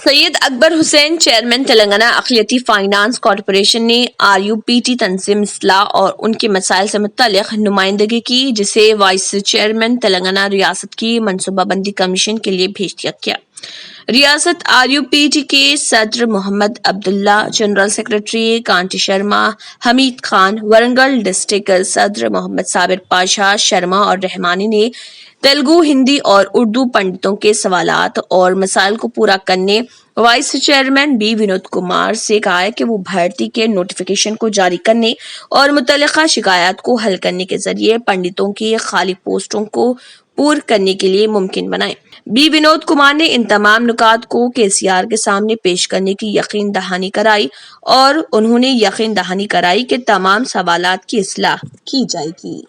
Syed Akbar Hussain chairman Telangana अक़लियती finance corporation ने R.U.P.T तंजीम इस्लाह और उनके मसाइल से मुत्तल्लिक़ नुमाइंदगी की, जिसे वाइस चेयरमैन तेलंगाना रियासत की मनसूबाबंदी कमीशन के लिए भेज दिया गया। रियासत R.U.P.T के सदर Mohammed Abdullah, general secretary Kanti Sharma, Hameed Khan, Warangal district सदर मोहम्मद साबिर पाशा शर्मा और रहमानी ने तेलुगु, हिंदी और उर्दू पंडितों के सवालात और मसाइल को पूरा करने vice chairman B Vinod Kumar से कहा है कि वो भर्ती के नोटिफिकेशन को जारी करने और मुतल्लिका शिकायत को हल करने के जरिए पंडितों की खाली पोस्टों को पूर्ण करने के लिए मुमकिन बनाए। बी विनोद कुमार ने इन तमाम नुकात को KCR के सामने पेश करने की यकीन दहानी कराई और उन्होंने यकीन दहानी कराई कि तमाम सवालात की इस्लाह की जाएगी।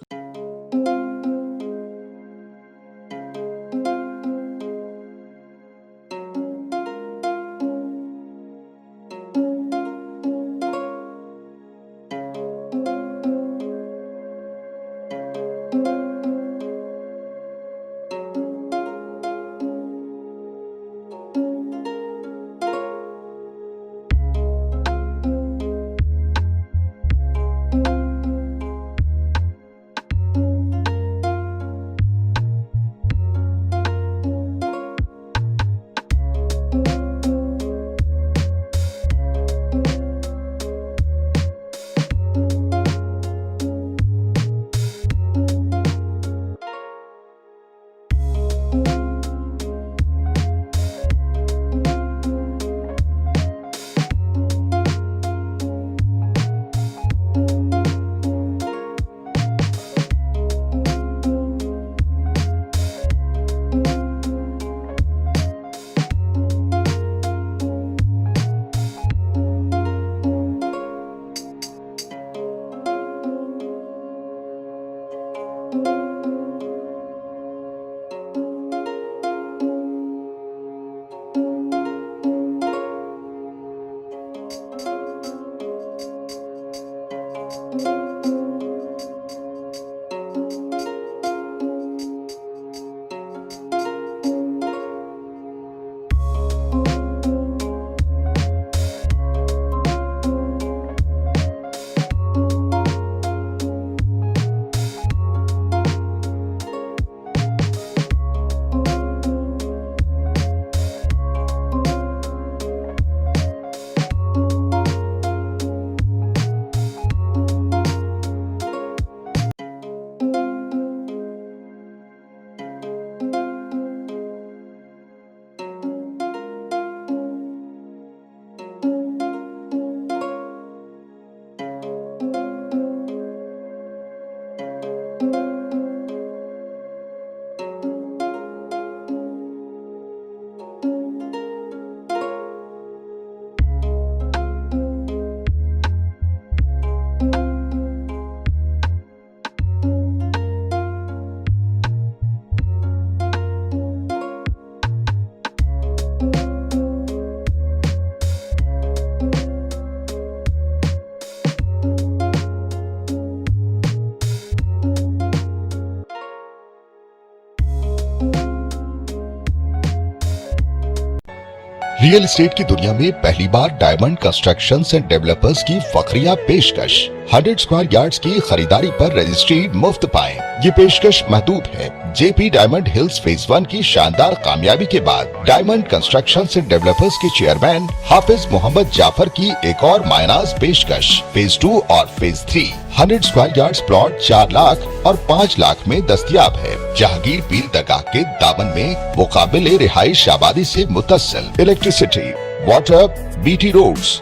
रियल एस्टेट की दुनिया में पहली बार डायमंड कंस्ट्रक्शंस एंड डेवलपर्स की फखरिया पेशकश 100 स्क्वायर यार्ड्स की खरीदारी पर रजिस्ट्री मुफ्त पाएं। ये पेशकश महदूद है। JP डायमंड हिल्स फेज 1 की शानदार कामयाबी के बाद डायमंड कंस्ट्रक्शंस एंड डेवलपर्स के चेयरमैन हाफिज मोहम्मद जाफर की एक और मायनाज पेशकश फेज 2 और phase 3 100 square yards plot 4 lakh और 5 लाख में दस्तयाब है। जहांगीर पीर दरगाह के दामन में मुकाबिले रिहाइश आबादी से मुतस्सिल electricity, water, BT roads,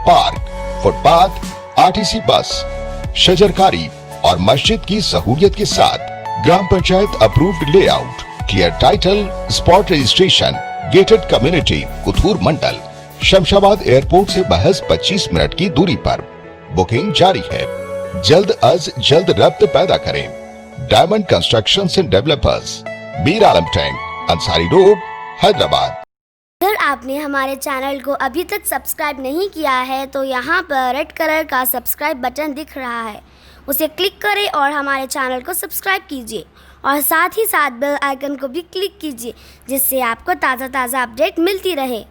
park, footpath, RTC bus, शजरकारी और मस्जिद की सहूलियत के साथ gram panchayat approved layout, clear title, spot registration, gated community, Kothur mandal, Shamshabad airport से महज 25 मिनट की दूरी पर। बुकिंग जारी है। जल्द अज जल्द रब्त पैदा करें। Diamond constructions and developers, Mir Alam tank, Ansari road, Hyderabad. अगर आपने हमारे चैनल को अभी तक सब्सक्राइब नहीं किया है तो यहाँ पर रेड कलर का सब्सक्राइब बटन दिख रहा है, उसे क्लिक करें और हमारे चैनल को सब्सक्राइब कीजिए और साथ ही साथ बेल आइकन को भी क्लिक कीजिए, जिससे आपको ताज़ा अपडेट मिलती रहे।